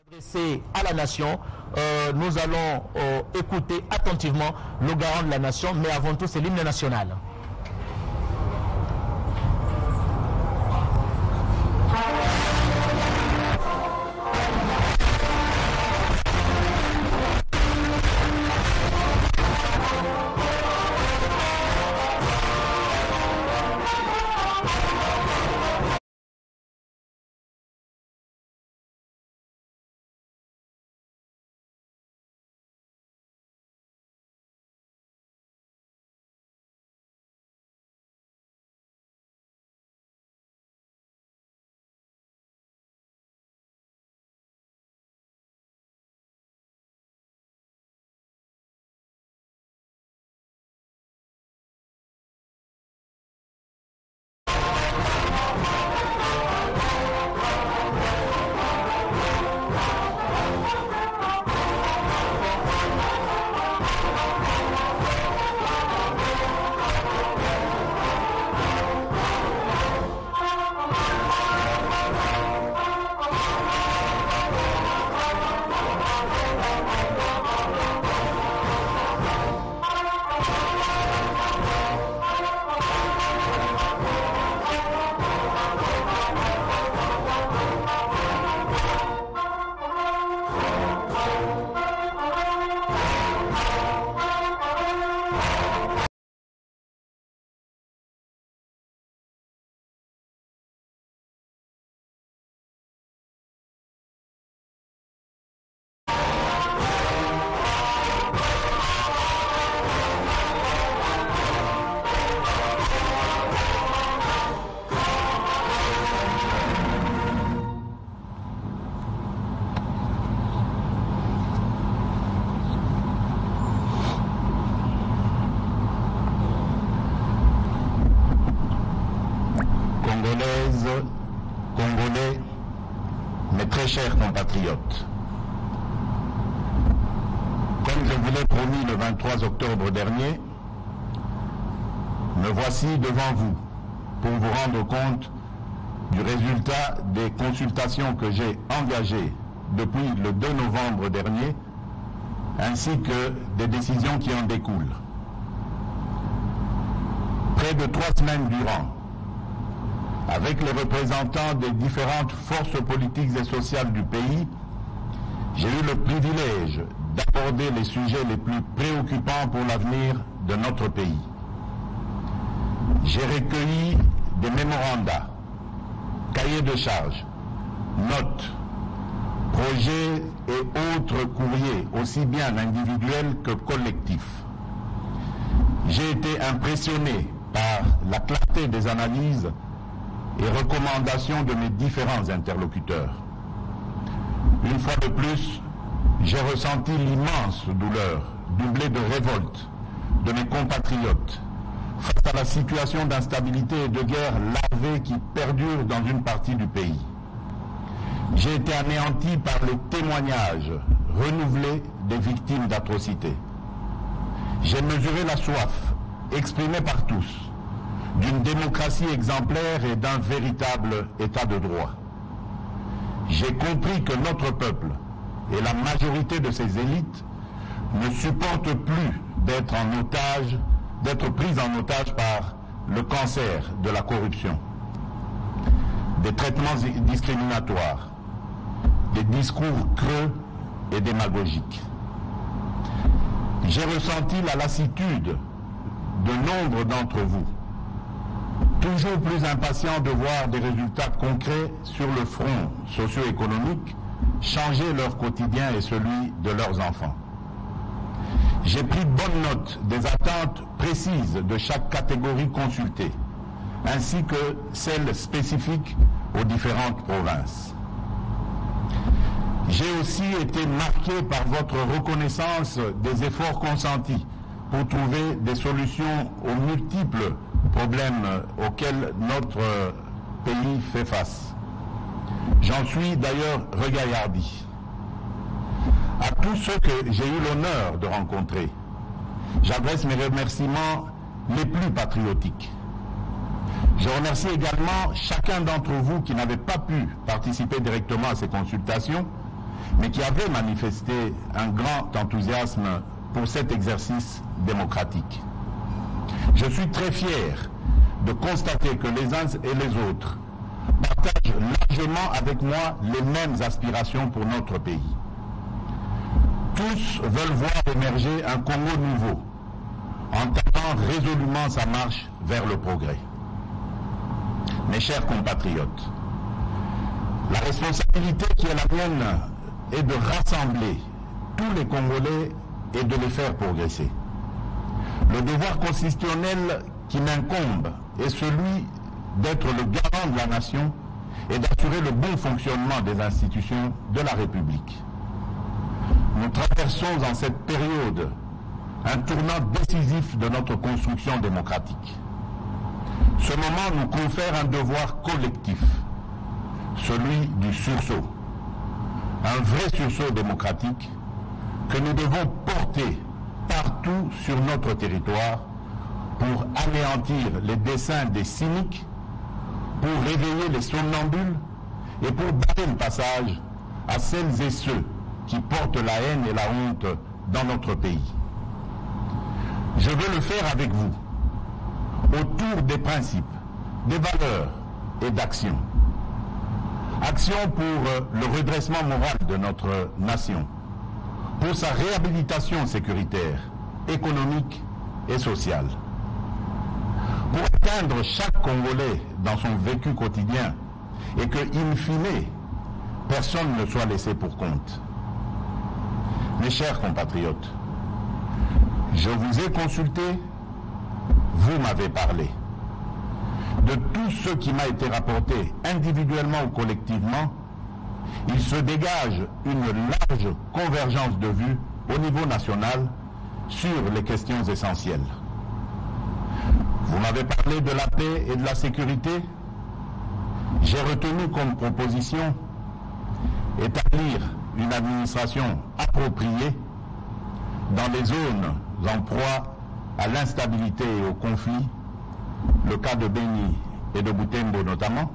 Adressé à la nation, nous allons écouter attentivement le garant de la nation, mais avant tout c'est l'hymne national. Congolais, mes très chers compatriotes, comme je vous l'ai promis le 23 octobre dernier, me voici devant vous pour vous rendre compte du résultat des consultations que j'ai engagées depuis le 2 novembre dernier, ainsi que des décisions qui en découlent. Près de 3 semaines durant, avec les représentants des différentes forces politiques et sociales du pays, j'ai eu le privilège d'aborder les sujets les plus préoccupants pour l'avenir de notre pays. J'ai recueilli des mémorandas, cahiers de charges, notes, projets et autres courriers, aussi bien individuels que collectifs. J'ai été impressionné par la clarté des analyses et recommandations de mes différents interlocuteurs. Une fois de plus, j'ai ressenti l'immense douleur, doublée de révolte, de mes compatriotes face à la situation d'instabilité et de guerre larvée qui perdure dans une partie du pays. J'ai été anéanti par les témoignages renouvelés des victimes d'atrocités. J'ai mesuré la soif, exprimée par tous, d'une démocratie exemplaire et d'un véritable état de droit. J'ai compris que notre peuple et la majorité de ses élites ne supportent plus d'être pris en otage par le cancer de la corruption, des traitements discriminatoires, des discours creux et démagogiques. J'ai ressenti la lassitude de nombre d'entre vous, toujours plus impatients de voir des résultats concrets sur le front socio-économique changer leur quotidien et celui de leurs enfants. J'ai pris bonne note des attentes précises de chaque catégorie consultée, ainsi que celles spécifiques aux différentes provinces. J'ai aussi été marqué par votre reconnaissance des efforts consentis pour trouver des solutions aux multiples problèmes auxquels notre pays fait face. J'en suis d'ailleurs regaillardi. À tous ceux que j'ai eu l'honneur de rencontrer, j'adresse mes remerciements les plus patriotiques. Je remercie également chacun d'entre vous qui n'avait pas pu participer directement à ces consultations, mais qui avaient manifesté un grand enthousiasme pour cet exercice démocratique. Je suis très fier de constater que les uns et les autres partagent largement avec moi les mêmes aspirations pour notre pays. Tous veulent voir émerger un Congo nouveau, entamant résolument sa marche vers le progrès. Mes chers compatriotes, la responsabilité qui est la mienne est de rassembler tous les Congolais et de les faire progresser. Le devoir constitutionnel qui m'incombe est celui d'être le garant de la nation et d'assurer le bon fonctionnement des institutions de la République. Nous traversons en cette période un tournant décisif de notre construction démocratique. Ce moment nous confère un devoir collectif, celui du sursaut. Un vrai sursaut démocratique que nous devons porter partout sur notre territoire pour anéantir les desseins des cyniques, pour réveiller les somnambules et pour barrer le passage à celles et ceux qui portent la haine et la honte dans notre pays. Je veux le faire avec vous, autour des principes, des valeurs et d'actions. Action pour le redressement moral de notre nation, pour sa réhabilitation sécuritaire, économique et sociale. Pour atteindre chaque Congolais dans son vécu quotidien et que, in fine, personne ne soit laissé pour compte. Mes chers compatriotes, je vous ai consulté, vous m'avez parlé. De tout ce qui m'a été rapporté individuellement ou collectivement, il se dégage une large convergence de vues au niveau national sur les questions essentielles. Vous m'avez parlé de la paix et de la sécurité. J'ai retenu comme proposition établir une administration appropriée dans les zones en proie à l'instabilité et au conflit, le cas de Beni et de Butembo notamment,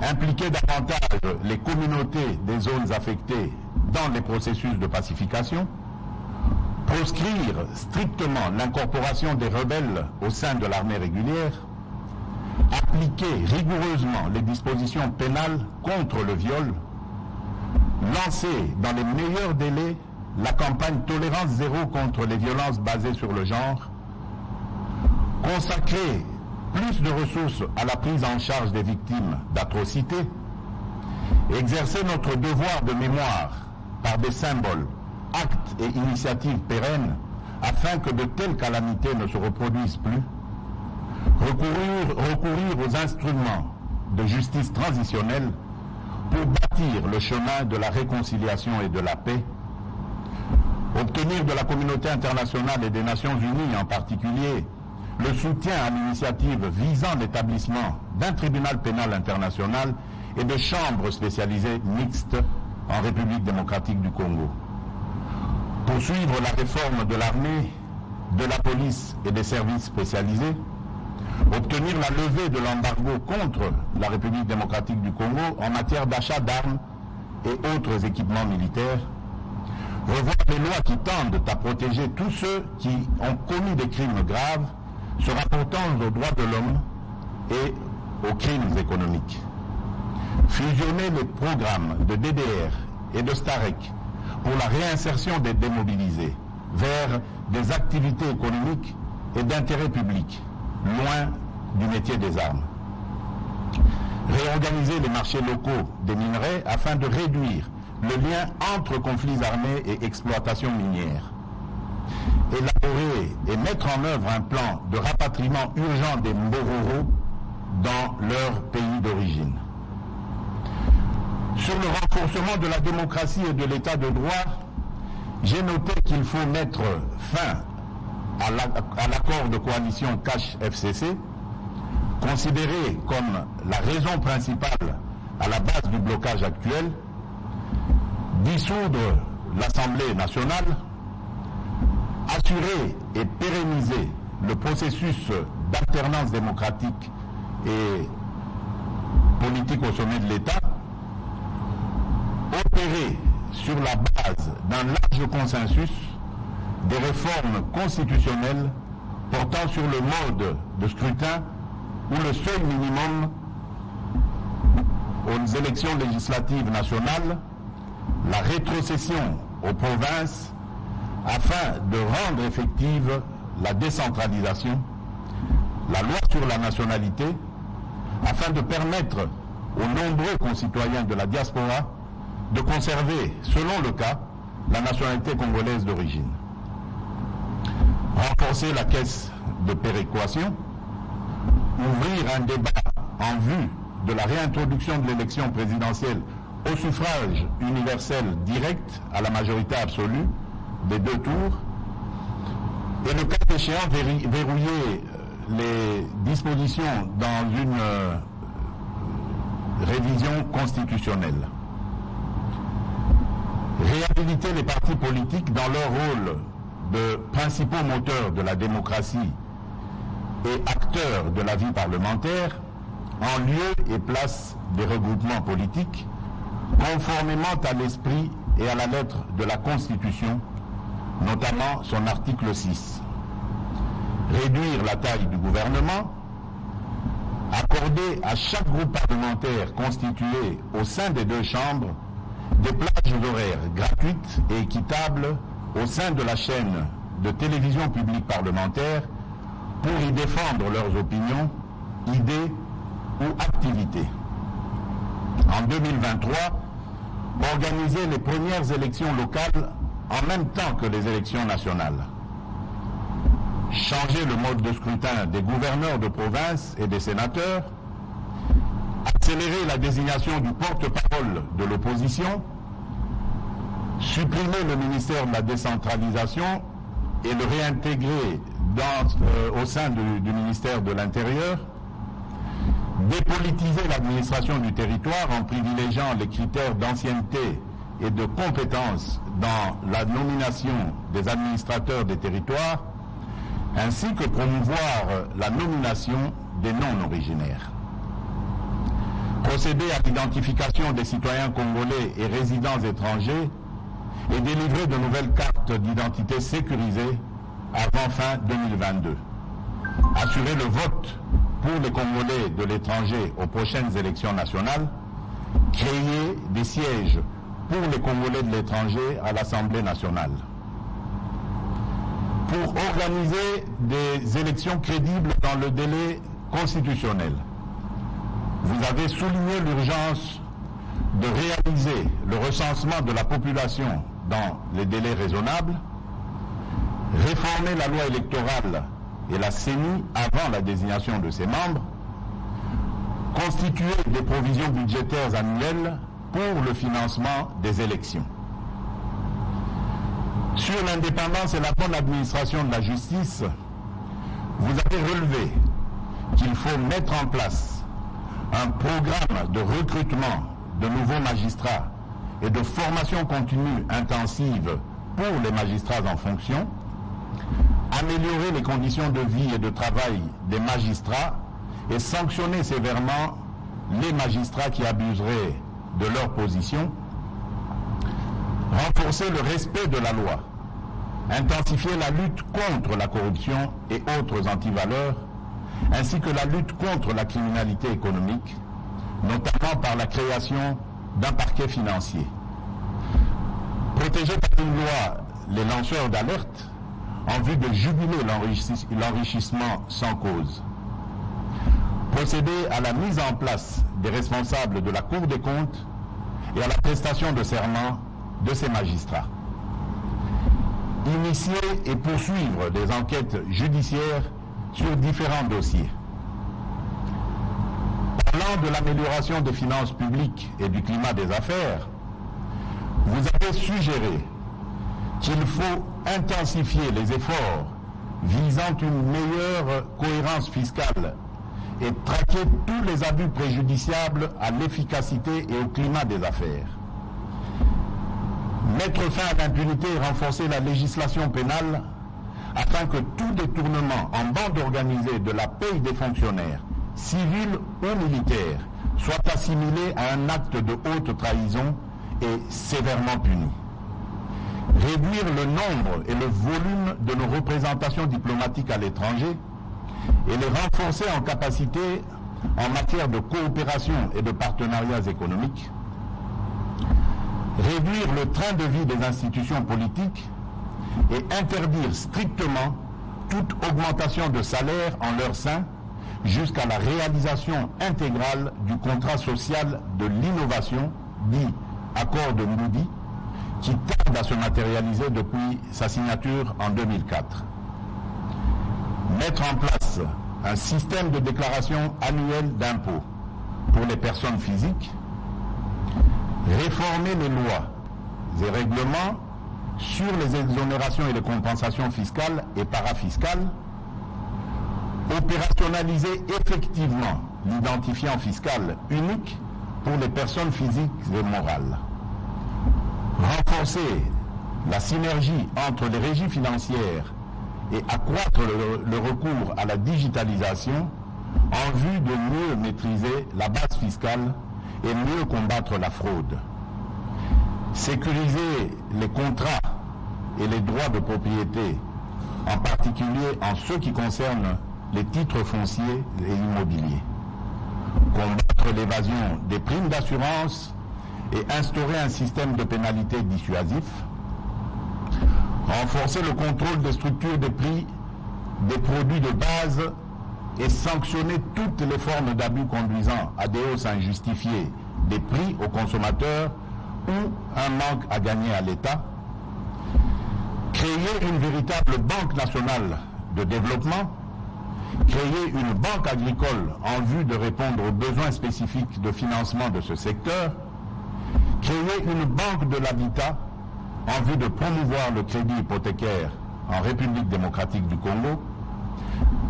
impliquer davantage les communautés des zones affectées dans les processus de pacification, proscrire strictement l'incorporation des rebelles au sein de l'armée régulière, appliquer rigoureusement les dispositions pénales contre le viol, lancer dans les meilleurs délais la campagne Tolérance zéro contre les violences basées sur le genre, consacrer plus de ressources à la prise en charge des victimes d'atrocités, exercer notre devoir de mémoire par des symboles, actes et initiatives pérennes afin que de telles calamités ne se reproduisent plus, recourir aux instruments de justice transitionnelle pour bâtir le chemin de la réconciliation et de la paix, obtenir de la communauté internationale et des Nations Unies en particulier le soutien à l'initiative visant l'établissement d'un tribunal pénal international et de chambres spécialisées mixtes en République démocratique du Congo. Poursuivre la réforme de l'armée, de la police et des services spécialisés, obtenir la levée de l'embargo contre la République démocratique du Congo en matière d'achat d'armes et autres équipements militaires, revoir les lois qui tendent à protéger tous ceux qui ont commis des crimes graves se rapportant aux droits de l'homme et aux crimes économiques. Fusionner les programmes de DDR et de STAREC pour la réinsertion des démobilisés vers des activités économiques et d'intérêt public, loin du métier des armes. Réorganiser les marchés locaux des minerais afin de réduire le lien entre conflits armés et exploitation minière. Élaborer et mettre en œuvre un plan de rapatriement urgent des Mbororo dans leur pays d'origine. Sur le renforcement de la démocratie et de l'état de droit, j'ai noté qu'il faut mettre fin à l'accord de coalition CACH-FCC, considéré comme la raison principale à la base du blocage actuel, dissoudre l'Assemblée nationale, assurer et pérenniser le processus d'alternance démocratique et politique au sommet de l'État, opérer opérer sur la base d'un large consensus des réformes constitutionnelles portant sur le mode de scrutin ou le seuil minimum aux élections législatives nationales, la rétrocession aux provinces afin de rendre effective la décentralisation, la loi sur la nationalité, afin de permettre aux nombreux concitoyens de la diaspora de conserver, selon le cas, la nationalité congolaise d'origine. Renforcer la caisse de péréquation, ouvrir un débat en vue de la réintroduction de l'élection présidentielle au suffrage universel direct à la majorité absolue des deux tours, et le cas échéant verrouiller les dispositions dans une révision constitutionnelle. Réhabiliter les partis politiques dans leur rôle de principaux moteurs de la démocratie et acteurs de la vie parlementaire, en lieu et place des regroupements politiques, conformément à l'esprit et à la lettre de la Constitution, notamment son article 6. Réduire la taille du gouvernement, accorder à chaque groupe parlementaire constitué au sein des deux chambres des plages horaires gratuites et équitables au sein de la chaîne de télévision publique parlementaire pour y défendre leurs opinions, idées ou activités. En 2023, organiser les premières élections locales en même temps que les élections nationales. Changer le mode de scrutin des gouverneurs de province et des sénateurs, accélérer la désignation du porte-parole de l'opposition, supprimer le ministère de la décentralisation et le réintégrer au sein du ministère de l'Intérieur, dépolitiser l'administration du territoire en privilégiant les critères d'ancienneté et de compétence dans la nomination des administrateurs des territoires, ainsi que promouvoir la nomination des non-originaires. Procéder à l'identification des citoyens congolais et résidents étrangers et délivrer de nouvelles cartes d'identité sécurisées avant fin 2022. Assurer le vote pour les Congolais de l'étranger aux prochaines élections nationales, créer des sièges pour les Congolais de l'étranger à l'Assemblée nationale. Pour organiser des élections crédibles dans le délai constitutionnel, vous avez souligné l'urgence de réaliser le recensement de la population dans les délais raisonnables, réformer la loi électorale et la CENI avant la désignation de ses membres, constituer des provisions budgétaires annuelles pour le financement des élections. Sur l'indépendance et la bonne administration de la justice, vous avez relevé qu'il faut mettre en place un programme de recrutement de nouveaux magistrats et de formation continue intensive pour les magistrats en fonction, améliorer les conditions de vie et de travail des magistrats et sanctionner sévèrement les magistrats qui abuseraient de leur position, renforcer le respect de la loi, intensifier la lutte contre la corruption et autres antivaleurs, ainsi que la lutte contre la criminalité économique, notamment par la création d'un parquet financier. Protéger par une loi les lanceurs d'alerte en vue de juguler l'enrichissement sans cause. Procéder à la mise en place des responsables de la Cour des comptes et à la prestation de serment de ces magistrats. Initier et poursuivre des enquêtes judiciaires sur différents dossiers. Parlant de l'amélioration des finances publiques et du climat des affaires, vous avez suggéré qu'il faut intensifier les efforts visant une meilleure cohérence fiscale et traquer tous les abus préjudiciables à l'efficacité et au climat des affaires. Mettre fin à l'impunité et renforcer la législation pénale afin que tout détournement en bande organisée de la paye des fonctionnaires, civils ou militaires, soit assimilé à un acte de haute trahison et sévèrement punis. Réduire le nombre et le volume de nos représentations diplomatiques à l'étranger et les renforcer en capacité en matière de coopération et de partenariats économiques. Réduire le train de vie des institutions politiques et interdire strictement toute augmentation de salaire en leur sein jusqu'à la réalisation intégrale du contrat social de l'innovation, dit accord de Moody, qui tarde à se matérialiser depuis sa signature en 2004. Mettre en place un système de déclaration annuelle d'impôts pour les personnes physiques, réformer les lois et règlements sur les exonérations et les compensations fiscales et parafiscales, opérationnaliser effectivement l'identifiant fiscal unique pour les personnes physiques et morales, renforcer la synergie entre les régies financières et accroître le recours à la digitalisation en vue de mieux maîtriser la base fiscale et mieux combattre la fraude. Sécuriser les contrats et les droits de propriété, en particulier en ce qui concerne les titres fonciers et immobiliers. Combattre l'évasion des primes d'assurance et instaurer un système de pénalité dissuasif. Renforcer le contrôle des structures de prix des produits de base et sanctionner toutes les formes d'abus conduisant à des hausses injustifiées des prix aux consommateurs ou un manque à gagner à l'État. Créer une véritable banque nationale de développement, créer une banque agricole en vue de répondre aux besoins spécifiques de financement de ce secteur, créer une banque de l'habitat en vue de promouvoir le crédit hypothécaire en République démocratique du Congo,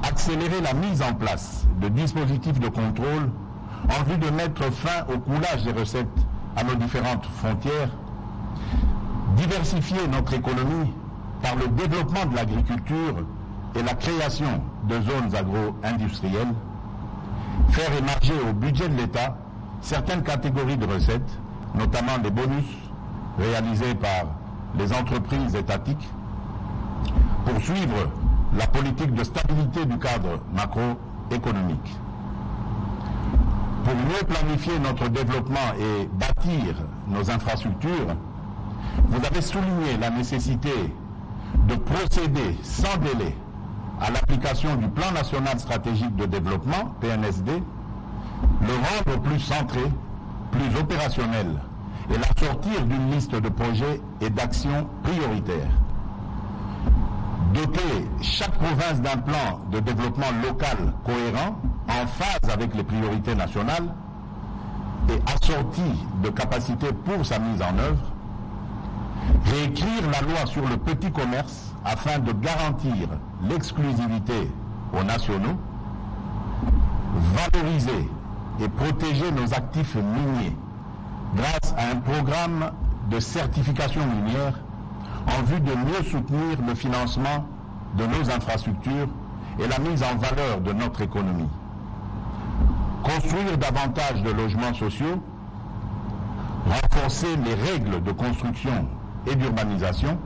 accélérer la mise en place de dispositifs de contrôle en vue de mettre fin au coulage des recettes à nos différentes frontières, diversifier notre économie par le développement de l'agriculture et la création de zones agro-industrielles, faire émerger au budget de l'État certaines catégories de recettes, notamment les bonus réalisés par les entreprises étatiques, poursuivre la politique de stabilité du cadre macroéconomique. Pour mieux planifier notre développement et bâtir nos infrastructures, vous avez souligné la nécessité de procéder sans délai à l'application du Plan national stratégique de développement, PNSD, le rendre plus centré, plus opérationnel et l'assortir d'une liste de projets et d'actions prioritaires. Doter chaque province d'un plan de développement local cohérent, en phase avec les priorités nationales et assorti de capacités pour sa mise en œuvre. Réécrire la loi sur le petit commerce afin de garantir l'exclusivité aux nationaux. Valoriser et protéger nos actifs miniers grâce à un programme de certification minière en vue de mieux soutenir le financement de nos infrastructures et la mise en valeur de notre économie. Construire davantage de logements sociaux, renforcer les règles de construction et d'urbanisation,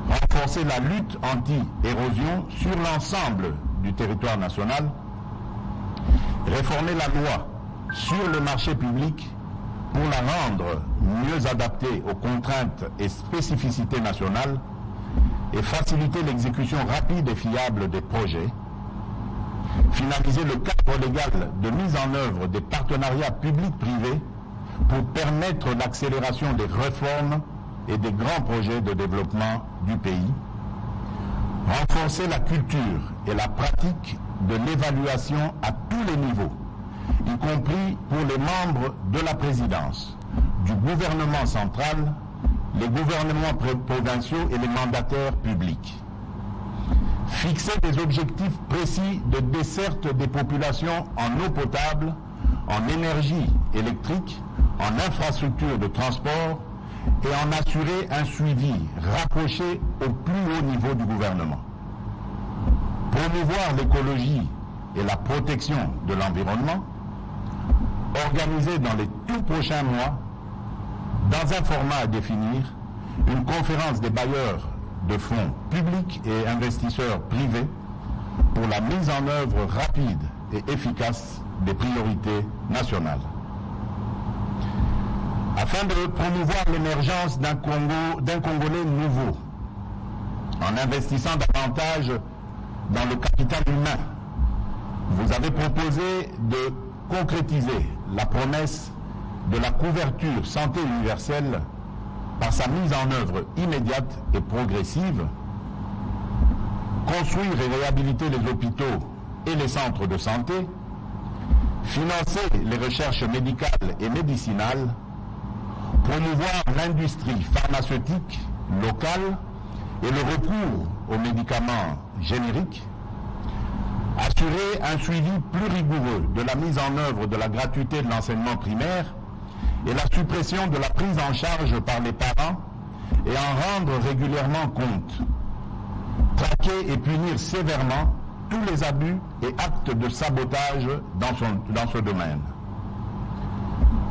renforcer la lutte anti-érosion sur l'ensemble du territoire national, réformer la loi sur le marché public pour la rendre mieux adaptée aux contraintes et spécificités nationales et faciliter l'exécution rapide et fiable des projets, finaliser le cadre légal de mise en œuvre des partenariats publics-privés pour permettre l'accélération des réformes et des grands projets de développement du pays, renforcer la culture et la pratique de l'évaluation à tous les niveaux, y compris pour les membres de la présidence, du gouvernement central, les gouvernements provinciaux et les mandataires publics. Fixer des objectifs précis de desserte des populations en eau potable, en énergie électrique, en infrastructures de transport et en assurer un suivi rapproché au plus haut niveau du gouvernement. Promouvoir l'écologie et la protection de l'environnement, organiser dans les tout prochains mois dans un format à définir, une conférence des bailleurs de fonds publics et investisseurs privés pour la mise en œuvre rapide et efficace des priorités nationales. Afin de promouvoir l'émergence d'un Congolais nouveau, en investissant davantage dans le capital humain, vous avez proposé de concrétiser la promesse de la couverture santé universelle par sa mise en œuvre immédiate et progressive, construire et réhabiliter les hôpitaux et les centres de santé, financer les recherches médicales et médicinales, promouvoir l'industrie pharmaceutique locale et le recours aux médicaments génériques, assurer un suivi plus rigoureux de la mise en œuvre de la gratuité de l'enseignement primaire et la suppression de la prise en charge par les parents et en rendre régulièrement compte, traquer et punir sévèrement tous les abus et actes de sabotage dans ce domaine.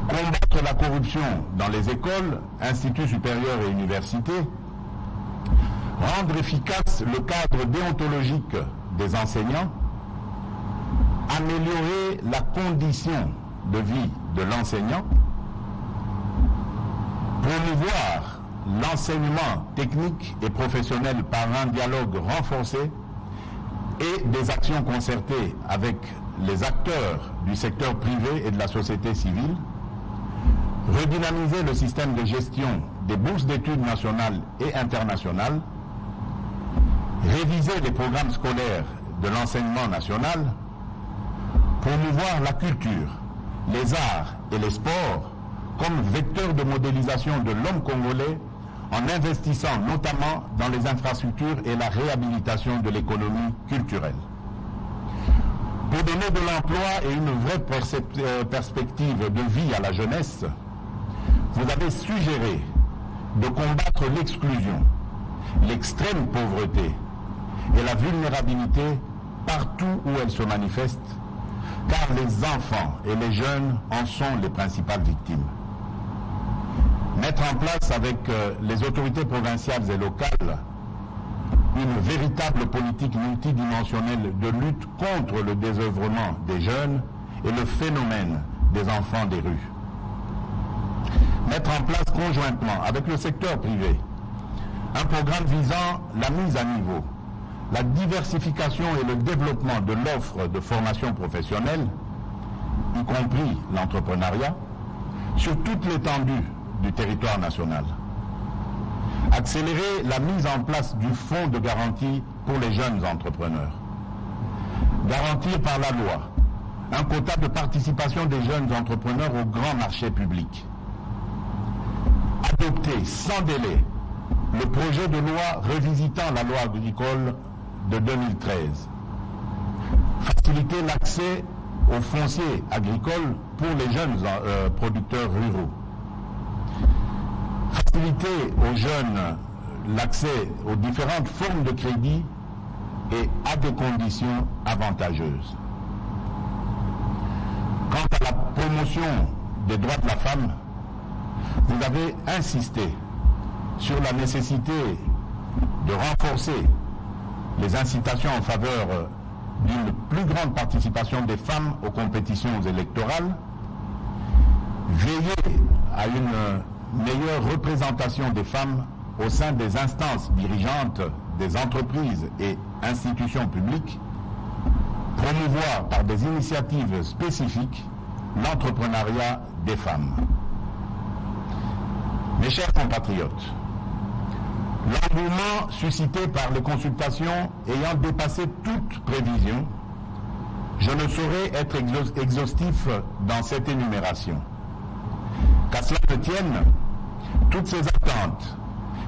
Combattre la corruption dans les écoles, instituts supérieurs et universités, rendre efficace le cadre déontologique des enseignants, améliorer la condition de vie de l'enseignant, promouvoir l'enseignement technique et professionnel par un dialogue renforcé et des actions concertées avec les acteurs du secteur privé et de la société civile, redynamiser le système de gestion des bourses d'études nationales et internationales, réviser les programmes scolaires de l'enseignement national, promouvoir la culture, les arts et les sports comme vecteurs de modélisation de l'homme congolais en investissant notamment dans les infrastructures et la réhabilitation de l'économie culturelle. Pour donner de l'emploi et une vraie perspective de vie à la jeunesse, vous avez suggéré de combattre l'exclusion, l'extrême pauvreté et la vulnérabilité partout où elle se manifeste, car les enfants et les jeunes en sont les principales victimes. Mettre en place avec les autorités provinciales et locales une véritable politique multidimensionnelle de lutte contre le désœuvrement des jeunes et le phénomène des enfants des rues. Mettre en place conjointement avec le secteur privé un programme visant la mise à niveau, la diversification et le développement de l'offre de formation professionnelle, y compris l'entrepreneuriat, sur toute l'étendue du territoire national. Accélérer la mise en place du fonds de garantie pour les jeunes entrepreneurs. Garantir par la loi un quota de participation des jeunes entrepreneurs au grand marché public. Adopter sans délai le projet de loi revisitant la loi agricole de 2013. Faciliter l'accès au foncier agricole pour les jeunes producteurs ruraux. Faciliter aux jeunes l'accès aux différentes formes de crédit et à des conditions avantageuses. Quant à la promotion des droits de la femme, vous avez insisté sur la nécessité de renforcer les incitations en faveur d'une plus grande participation des femmes aux compétitions électorales, veiller à une meilleure représentation des femmes au sein des instances dirigeantes des entreprises et institutions publiques, promouvoir par des initiatives spécifiques l'entrepreneuriat des femmes. Mes chers compatriotes, l'engouement suscité par les consultations ayant dépassé toute prévision, je ne saurais être exhaustif dans cette énumération. Qu'à cela ne tienne, toutes ces attentes,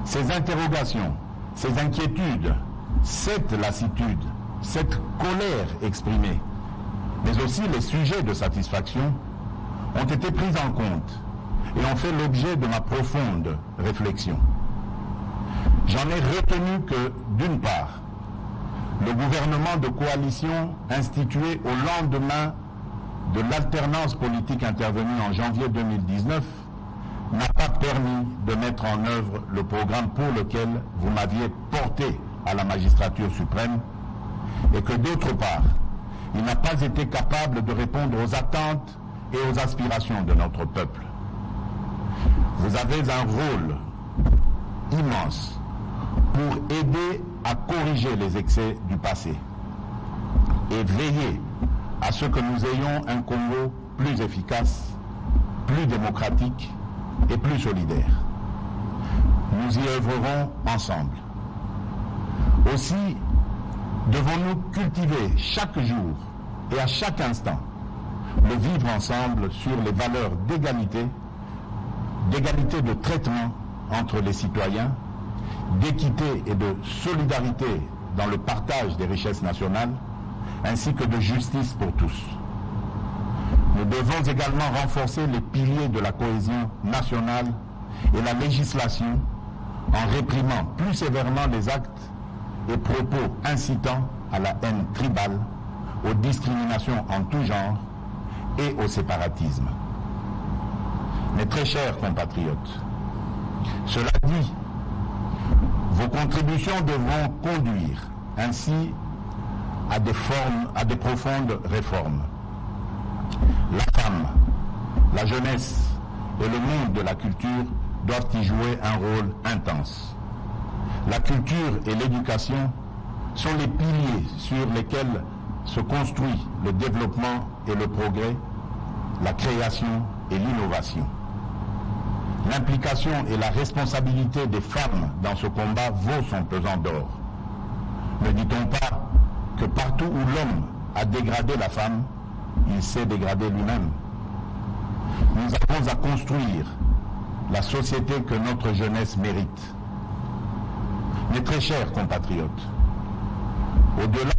ces interrogations, ces inquiétudes, cette lassitude, cette colère exprimée, mais aussi les sujets de satisfaction, ont été pris en compte et ont fait l'objet de ma profonde réflexion. J'en ai retenu que, d'une part, le gouvernement de coalition institué au lendemain de l'alternance politique intervenue en janvier 2019 n'a pas permis de mettre en œuvre le programme pour lequel vous m'aviez porté à la magistrature suprême, et que d'autre part, il n'a pas été capable de répondre aux attentes et aux aspirations de notre peuple. Vous avez un rôle immense pour aider à corriger les excès du passé et veiller à ce que nous ayons un Congo plus efficace, plus démocratique et plus solidaire. Nous y œuvrerons ensemble. Aussi, devons-nous cultiver chaque jour et à chaque instant le vivre ensemble sur les valeurs d'égalité de traitement entre les citoyens, d'équité et de solidarité dans le partage des richesses nationales, ainsi que de justice pour tous. Nous devons également renforcer les piliers de la cohésion nationale et la législation en réprimant plus sévèrement les actes et propos incitant à la haine tribale, aux discriminations en tout genre et au séparatisme. Mes très chers compatriotes, cela dit, vos contributions devront conduire ainsi à des profondes réformes. La femme, la jeunesse et le monde de la culture doivent y jouer un rôle intense. La culture et l'éducation sont les piliers sur lesquels se construit le développement et le progrès, la création et l'innovation. L'implication et la responsabilité des femmes dans ce combat vaut son pesant d'or. Ne dit-on pas que partout où l'homme a dégradé la femme, il s'est dégradé lui-même? Nous avons à construire la société que notre jeunesse mérite. Mes très chers compatriotes, au-delà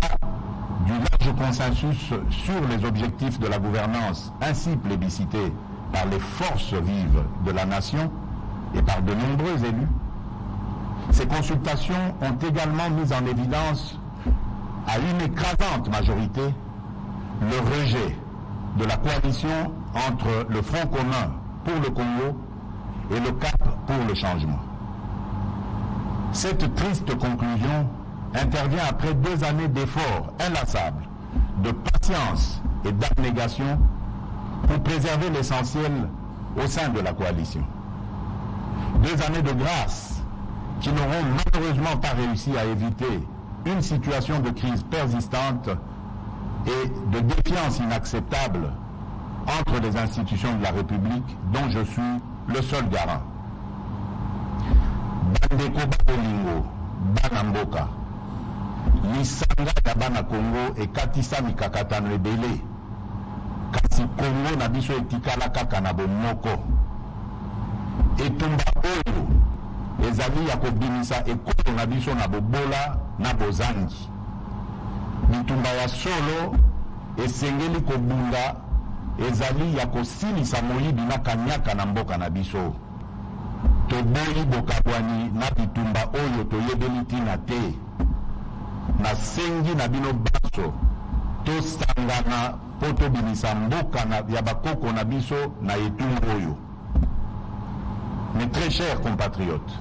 du large consensus sur les objectifs de la gouvernance ainsi plébiscités par les forces vives de la nation et par de nombreux élus, ces consultations ont également mis en évidence à une écrasante majorité le rejet de la coalition entre le Front commun pour le Congo et le Cap pour le changement. Cette triste conclusion intervient après 2 années d'efforts inlassables, de patience et d'abnégation pour préserver l'essentiel au sein de la coalition. 2 années de grâce qui n'auront malheureusement pas réussi à éviter une situation de crise persistante et de défiance inacceptable entre les institutions de la République dont je suis le seul garant. Bandeko Bakolingo, Banamboka, lisanga ya bana Congo ekatisa mikakatano ebele, kasi Congo na biso etikala kaka na bomoko. Etumba oyo ezali ya kobimisa ekolo na biso na bobola na bozangi. Bitumba ya solo esengeli kobunga ezali ya kosilisa moyibi na kanyaka na mboka na biso. Toboyi bokabwani na bitumba oyo toyebeli ntina te. Nasengi na bino baso tosangana po tobimisa mboka ya bakoko na biso na etumbu oyo. Mes très chers compatriotes,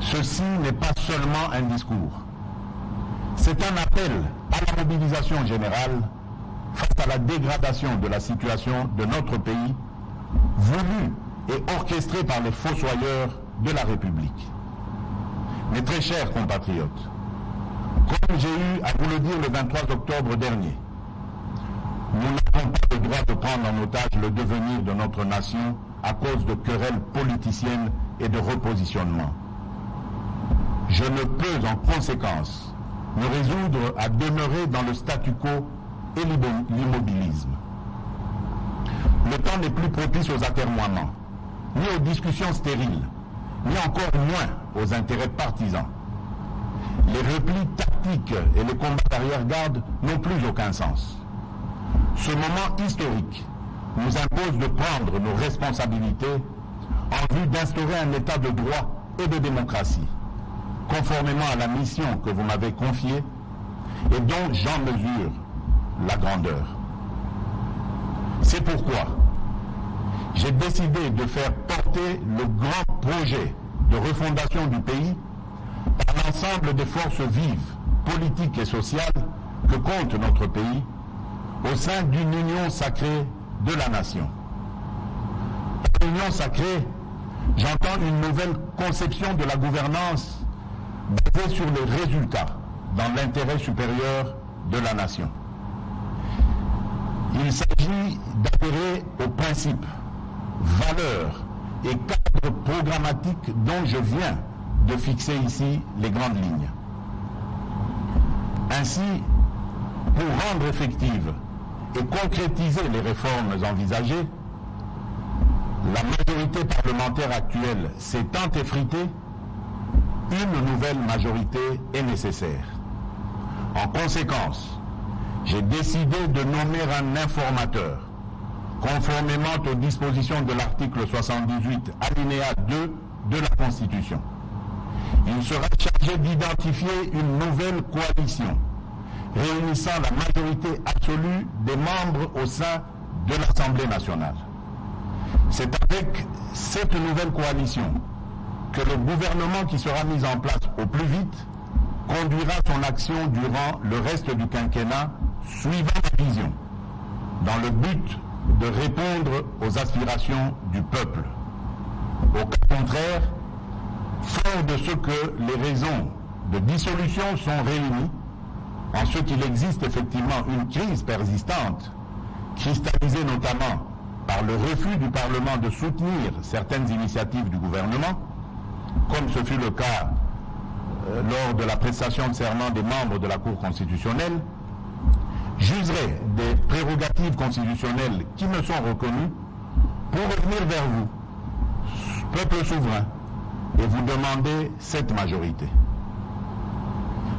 ceci n'est pas seulement un discours. C'est un appel à la mobilisation générale face à la dégradation de la situation de notre pays, voulue et orchestrée par les fossoyeurs de la République. Mes très chers compatriotes, comme j'ai eu à vous le dire le 23 octobre dernier, nous n'avons pas le droit de prendre en otage le devenir de notre nation à cause de querelles politiciennes et de repositionnement. Je ne peux en conséquence me résoudre à demeurer dans le statu quo et l'immobilisme. Le temps n'est plus propice aux atermoiements, ni aux discussions stériles, ni encore moins aux intérêts partisans. Les replis tactiques et les combats d'arrière-garde n'ont plus aucun sens. Ce moment historique nous impose de prendre nos responsabilités en vue d'instaurer un état de droit et de démocratie, conformément à la mission que vous m'avez confiée et dont j'en mesure la grandeur. C'est pourquoi j'ai décidé de faire porter le grand projet de refondation du pays par l'ensemble des forces vives, politiques et sociales que compte notre pays au sein d'une union sacrée de la nation. Par union sacrée, j'entends une nouvelle conception de la gouvernance basée sur les résultats dans l'intérêt supérieur de la nation. Il s'agit d'adhérer aux principes, valeurs et cadres programmatiques dont je viens de fixer ici les grandes lignes. Ainsi, pour rendre effectives et concrétiser les réformes envisagées, la majorité parlementaire actuelle s'étant effritée, une nouvelle majorité est nécessaire. En conséquence, j'ai décidé de nommer un informateur, conformément aux dispositions de l'article 78, alinéa 2 de la Constitution. Il sera chargé d'identifier une nouvelle coalition, réunissant la majorité absolue des membres au sein de l'Assemblée nationale. C'est avec cette nouvelle coalition que le gouvernement qui sera mis en place au plus vite conduira son action durant le reste du quinquennat suivant la vision, dans le but de répondre aux aspirations du peuple. Au cas contraire, fort de ce que les raisons de dissolution sont réunies, en ce qu'il existe effectivement une crise persistante, cristallisée notamment par le refus du Parlement de soutenir certaines initiatives du gouvernement, comme ce fut le cas lors de la prestation de serment des membres de la Cour constitutionnelle, j'userai des prérogatives constitutionnelles qui me sont reconnues pour revenir vers vous, peuple souverain, et vous demander cette majorité.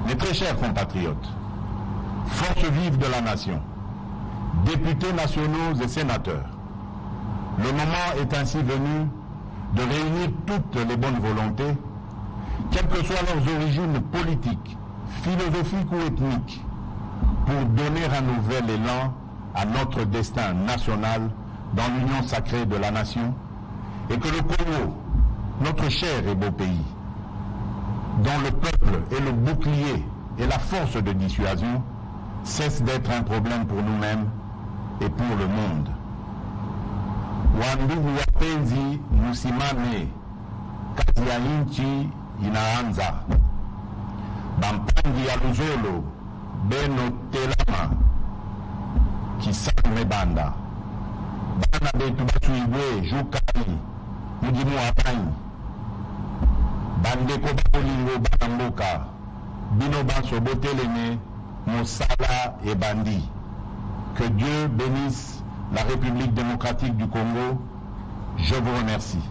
Mes très chers compatriotes, forces vives de la nation, députés nationaux et sénateurs, le moment est ainsi venu de réunir toutes les bonnes volontés, quelles que soient leurs origines politiques, philosophiques ou ethniques, pour donner un nouvel élan à notre destin national dans l'union sacrée de la nation, et que le Congo, notre cher et beau pays, dont le peuple est le bouclier et la force de dissuasion, cesse d'être un problème pour nous-mêmes et pour le monde. Wandugu wapenzi, musimame, kazi ya nchi inaanza. Bampangi ya Luzolo, Beno Telama, Kisame Banda, Bana betu batuigwe, Jukari, Mudimu Apanyi, Bandeko Bakolingo Banamboka, Bino Banso Botelene, Mosala et Bandi. Que Dieu bénisse la République démocratique du Congo. Je vous remercie.